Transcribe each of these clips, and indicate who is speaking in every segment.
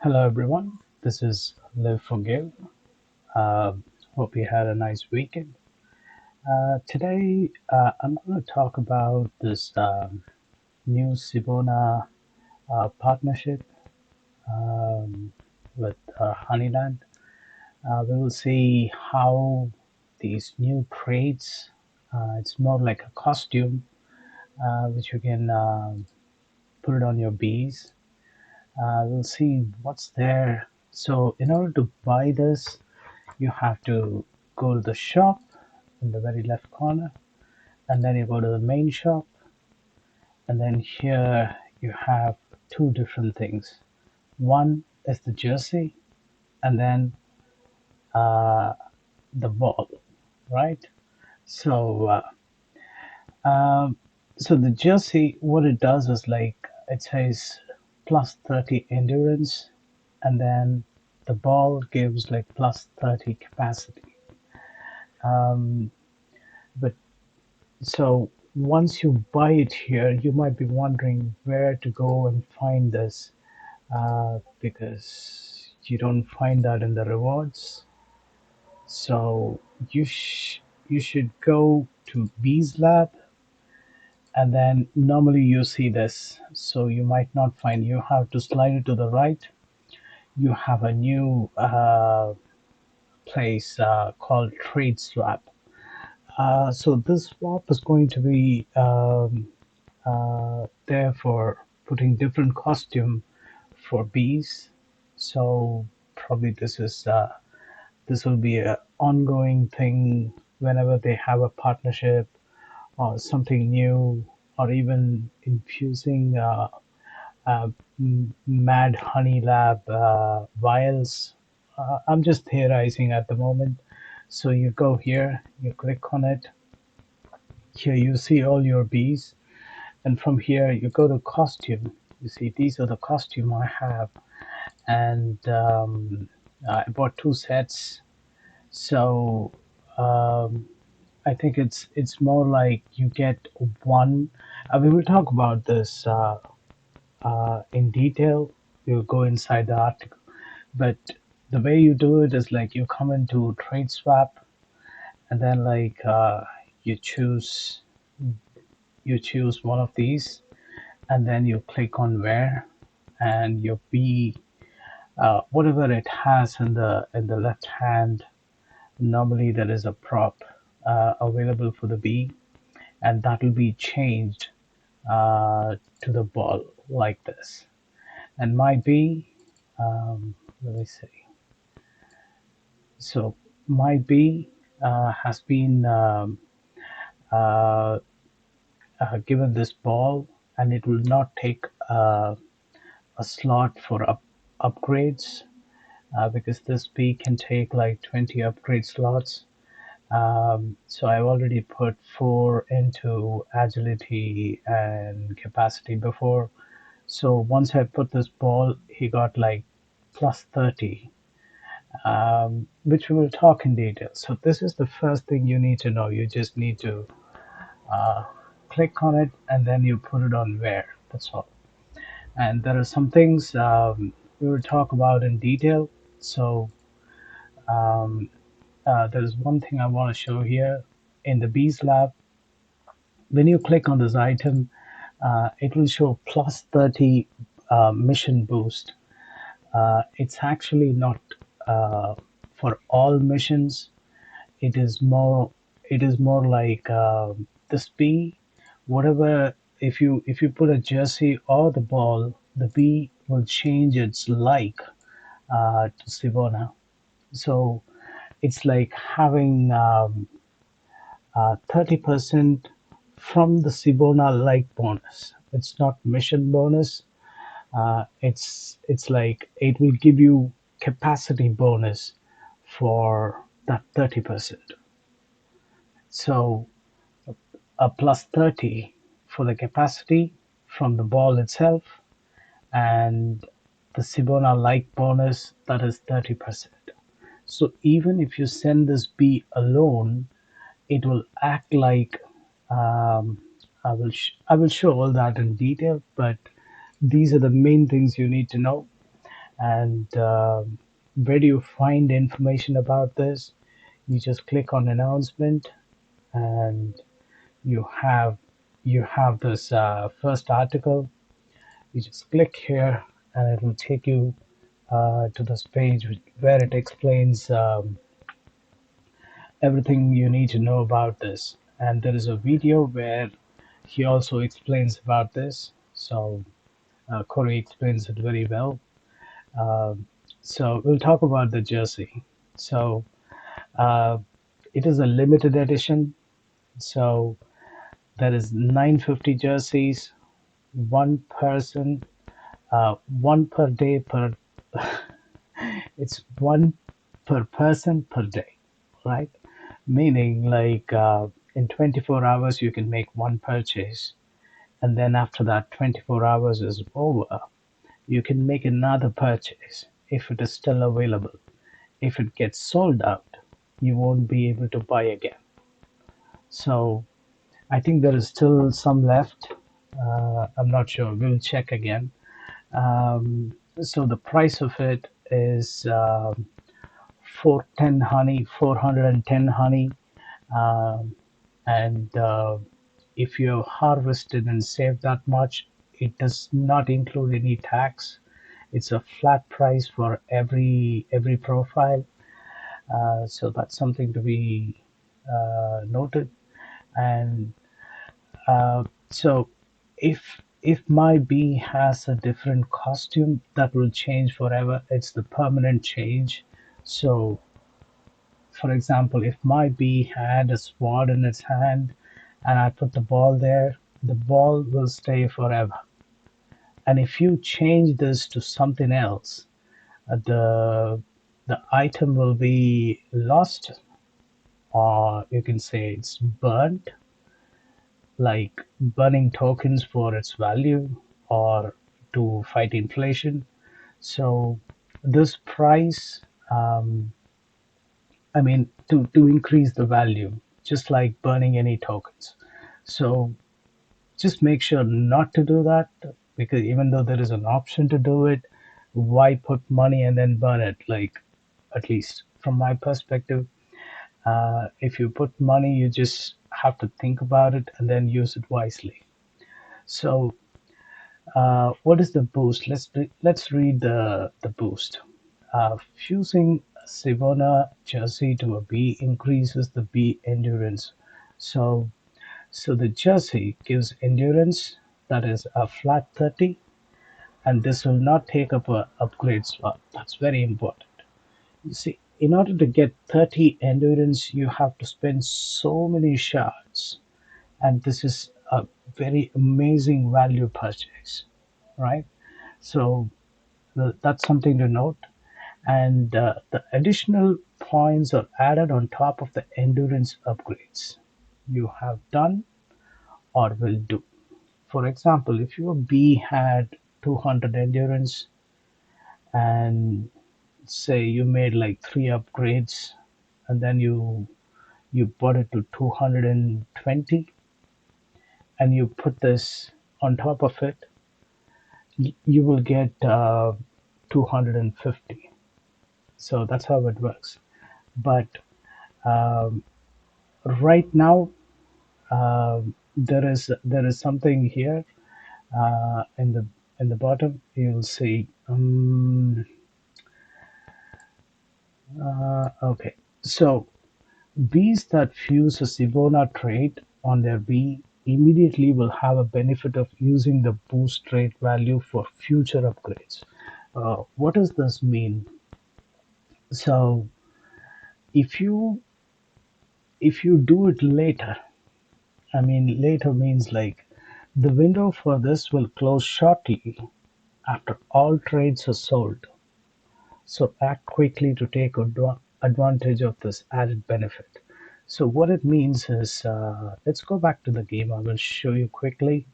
Speaker 1: Hello, everyone. This is Live Forgive. Uh, Hope you had a nice weekend. Today, I'm going to talk about this new Cibona partnership um, with Honeyland. We will see how these new trades, it's more like a costume, which you can put it on your bees. We'll see what's there. So, in order to buy this, you have to go to the shop in the very left corner, and then you go to the main shop, and then here you have two different things. One is the jersey, and then uh, the ball, right? So, um, so the jersey, what it does is like it says plus 30 endurance, and then the ball gives like plus 30 capacity. Um, but So once you buy it here, you might be wondering where to go and find this because you don't find that in the rewards. So you should go to Bees Lab, and then normally you see this. So you might not find. You have to slide it to the right. You have a new place called Trade Swap. So this swap is going to be there for putting different costume for bees. So probably this will be a ongoing thing whenever they have a partnership or something new, or even infusing mad honey lab vials. I'm just theorizing at the moment. So you go here, you click on it. Here you see all your bees, and from here you go to costume. You see these are the costume I have, and I bought two sets. So I think it's more like you get one. We will talk about this in detail. We'll go inside the article, but the way you do it is like you come into trade swap, and then like you choose you choose one of these, and then you click on where, and your bee, whatever it has in the left hand. Normally there is a prop available for the bee, and that will be changed to the ball like this. And my bee, let me see. So my bee has been uh, given this ball, and it will not take a slot for upgrades because this bee can take like 20 upgrade slots. So I've already put four into agility and capacity before. So once I put this ball, he got like plus 30, which we will talk in detail. So this is the first thing you need to know. You just need to uh, click on it, and then you put it on where. That's all. And there are some things we will talk about in detail. So um, there is one thing I want to show here in the Bees Lab. When you click on this item, it will show plus 30 mission boost. It's actually not for all missions. It is more. It is more like this bee. Whatever, if you put a jersey or the ball, the bee will change its like to Sivona. So it's like having 30% from the Cibona like bonus. It's not mission bonus. It's like it will give you capacity bonus for that 30%. So a plus 30 for the capacity from the ball itself, and the Cibona like bonus, that is 30%. So even if you send this bee alone, it will act like um, I will show all that in detail, but these are the main things you need to know. And where do you find information about this? You just click on announcement, and you have you have this first article. You just click here, and it will take you to this page where it explains everything you need to know about this. And there is a video where he also explains about this. So Corey explains it very well. Um, so we'll talk about the jersey. So uh, it is a limited edition. So there is 950 jerseys, one person, one per day per. It's one per person per day, right? Meaning, like in 24 hours, you can make one purchase, and then after that 24 hours is over, you can make another purchase if it is still available. If it gets sold out, you won't be able to buy again. So I think there is still some left. I'm not sure. We'll check again. So the price of it is 410 honey, um, and if you have harvested and saved that much, it does not include any tax. It's a flat price for every profile. So that's something to be noted. And so if my bee has a different costume, that will change forever. It's the permanent change. So for example, if my bee had a sword in its hand and I put the ball there, the ball will stay forever. And if you change this to something else, the item will be lost, or you can say it's burnt, like burning tokens for its value or to fight inflation. So this price, I mean, to increase the value, just like burning any tokens. So just make sure not to do that, because even though there is an option to do it, why put money and then burn it? Like, at least from my perspective, if you put money, you just have to think about it and then use it wisely. So what is the boost? Let's read the boost. Fusing Cibona jersey to a bee increases the bee endurance. So so the jersey gives endurance, that is a flat 30, and this will not take up a upgrade slot. That's very important. You see, in order to get 30 endurance, you have to spend so many shards, and this is a very amazing value purchase, right? So that's something to note. And the additional points are added on top of the endurance upgrades you have done or will do. For example, if your bee had 200 endurance and say you made like three upgrades, and then you brought it to 220 and you put this on top of it, you will get 250. So that's how it works. But um, right now, there is something here in the bottom. You'll see. Okay, so bees that fuse a Cibona trait on their bee immediately will have a benefit of using the boost trait value for future upgrades. What does this mean? So if you do it later, I mean later means like the window for this will close shortly after all traits are sold. So act quickly to take advantage of this added benefit. So what it means is, let's go back to the game. I will show you quickly.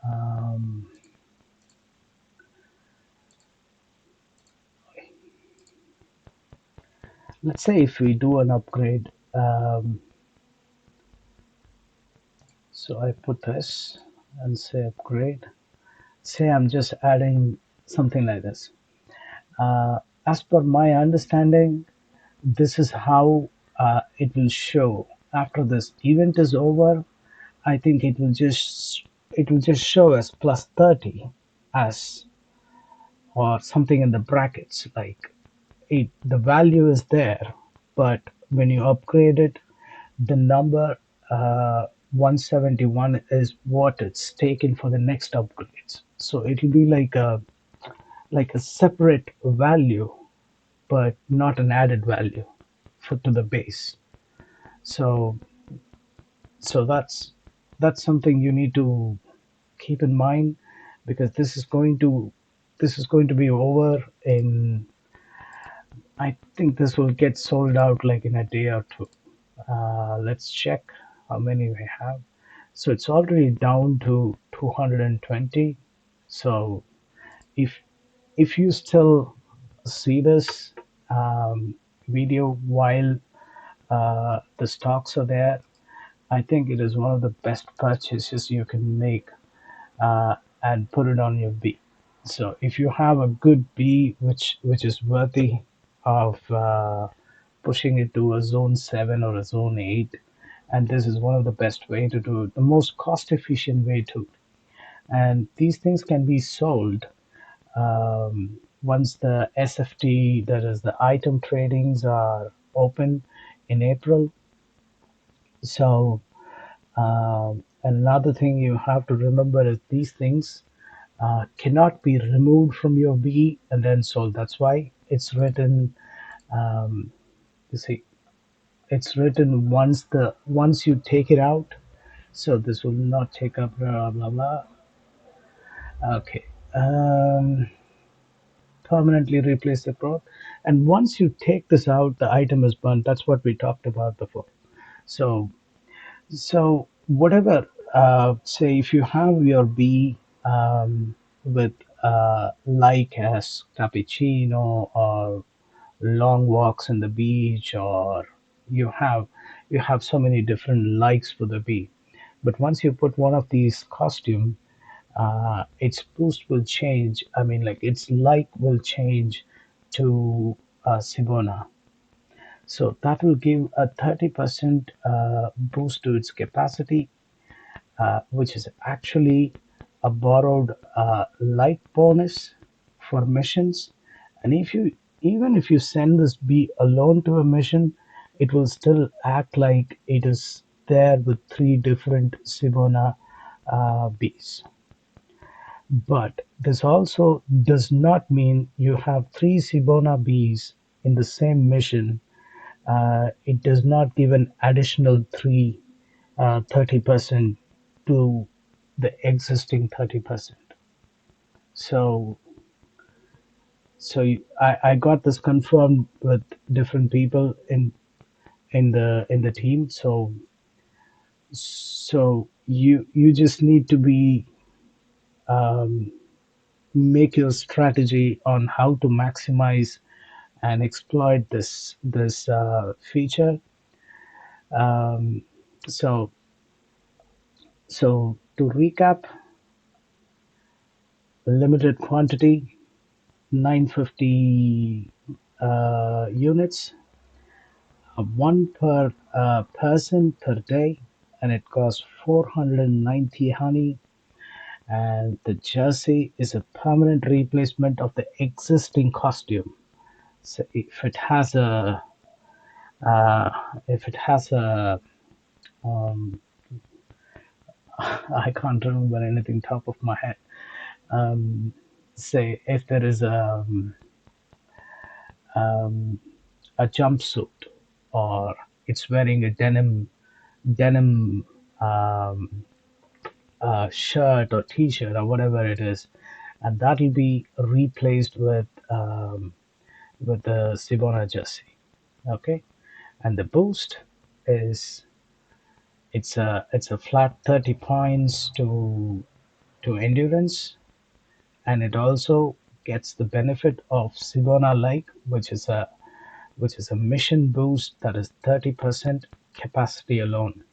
Speaker 1: Um, let's say if we do an upgrade. So I put this and say upgrade. Say I'm just adding something like this. As per my understanding, this is how it will show after this event is over. I think it will just show as plus 30 as or something in the brackets like the value is there, but when you upgrade it, the number 171 is what it's taken for the next upgrades. So it'll be like a separate value, but not an added value for to the base. So that's something you need to keep in mind, because this is going to be over in, I think this will get sold out like in a day or two. Let's check how many we have. So it's already down to 220. So if if you still see this video while the stocks are there, I think it is one of the best purchases you can make, and put it on your B. So if you have a good B, which is worthy of pushing it to a zone 7 or a zone 8, and this is one of the best way to do it, the most cost efficient way to. And these things can be sold once the SFT, that is the item tradings, are open in April. So another thing you have to remember is these things cannot be removed from your B and then sold. That's why it's written. Um, you see, it's written once you take it out. So this will not take up blah blah blah. Okay. Permanently replace the growth. And once you take this out, the item is burnt. That's what we talked about before. So whatever, say if you have your B with like as cappuccino or long walks in the beach, or you have you have so many different likes for the bee, but once you put one of these costume, its boost will change. I mean, like its like will change to Cibona. So that will give a 30% boost to its capacity, which is actually a borrowed light bonus for missions. And if you send this bee alone to a mission, it will still act like it is there with three different Sibona bees. But this also does not mean you have three Cibona bees in the same mission. It does not give an additional 30% to the existing 30%. So I got this confirmed with different people in the team. So you just need to be make your strategy on how to maximize and exploit this feature. So to recap, limited quantity, 950 units, one per person per day, and it costs 490 honey. And the jersey is a permanent replacement of the existing costume. So uh, if it has a I can't remember anything top of my head. Um, Say if there is a jumpsuit, or it's wearing a denim shirt or t-shirt or whatever it is, and that will be replaced with the Cibona jersey. Okay, and the boost is it's a flat 30 points to endurance, and it also gets the benefit of Cibona like, which is a mission boost that is 30% capacity alone.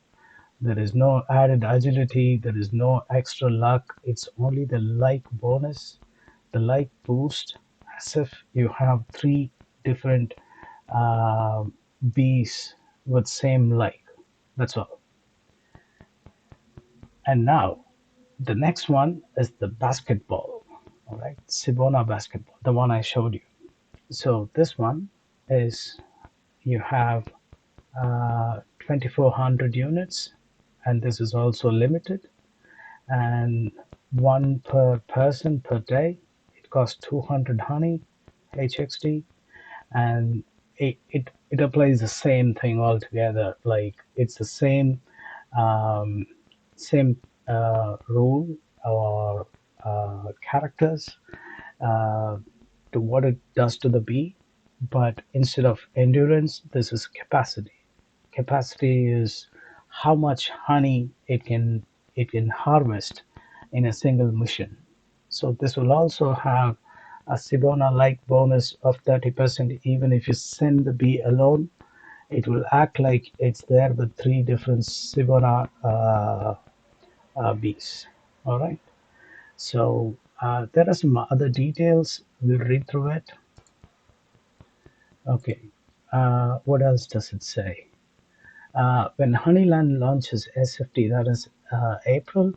Speaker 1: There is no added agility, there is no extra luck. It's only the like bonus, the like boost, as if you have three different uh, bees with same like. That's all. And now the next one is the basketball. All right, Cibona basketball, the one I showed you. So this one is you have 2400 units, and this is also limited, and one per person per day. It costs 200 honey HXD, and it applies the same thing altogether. Like it's the um, same rule or characters uh, to what it does to the bee, but instead of endurance, this is capacity. Capacity is how much honey it can harvest in a single mission. So this will also have a Cibona-like bonus of 30%. Even if you send the bee alone, it will act like it's there with three different Cibona bees. All right. So there are some other details. We'll read through it. Okay. What else does it say? When Honeyland launches SFT, that is April,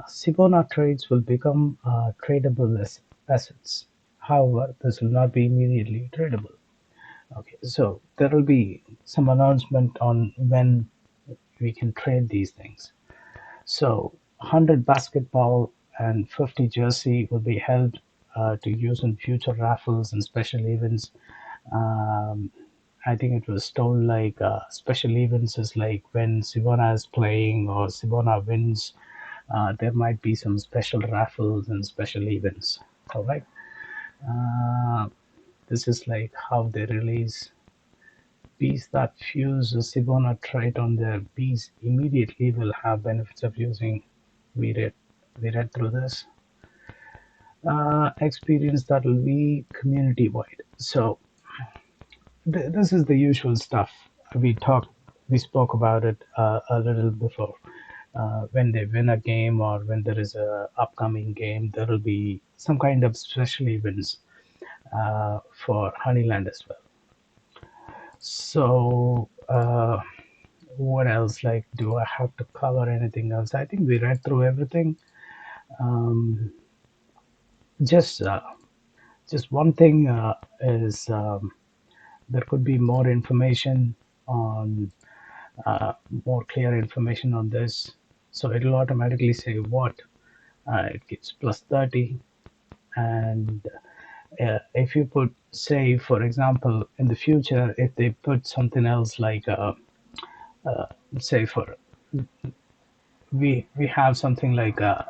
Speaker 1: Cibona trades will become tradable assets. However, this will not be immediately tradable. Okay, so there will be some announcement on when we can trade these things. So 100 basketball and 50 jersey will be held to use in future raffles and special events. Um, I think it was told like special events is like when Cibona is playing or Cibona wins, there might be some special raffles and special events. All right. Uh, this is like how they release bees that fuse a Cibona trait on their bees immediately will have benefits of using. We read, we read through this experience that will be community wide. So this is the usual stuff. We spoke about it a little before. When they win a game or when there is a upcoming game, there will be some kind of special events for Honeyland as well. So what else? Like, do I have to cover anything else? I think we read through everything. Um, just uh, just one thing is there could be more information on more clear information on this. So it'll automatically say what it gives plus 30. And if you put, say, for example, in the future, if they put something else like, say, for we have something like a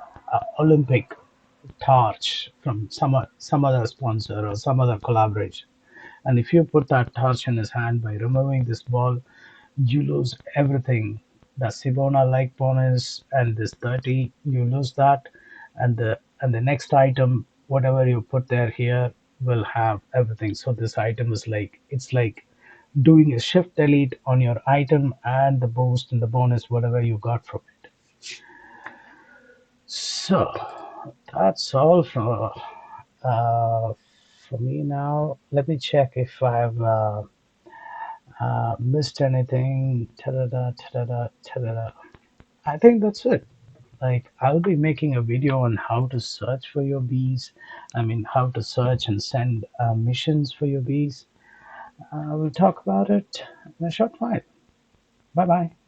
Speaker 1: Olympic torch from some other sponsor or some other collaboration. And if you put that torch in his hand by removing this ball, you lose everything. The Cibona like bonus and this 30, you lose that, and the next item, whatever you put there here, will have everything. So this item is like it's like doing a shift delete on your item and the boost and the bonus, whatever you got from it. So that's all for me now. Let me check if I've missed anything. Ta-da-da, ta-da-da, ta-da-da. I think that's it. Like I'll be making a video on how to search for your bees. I mean, how to search and send missions for your bees. We'll talk about it in a short while. Bye bye.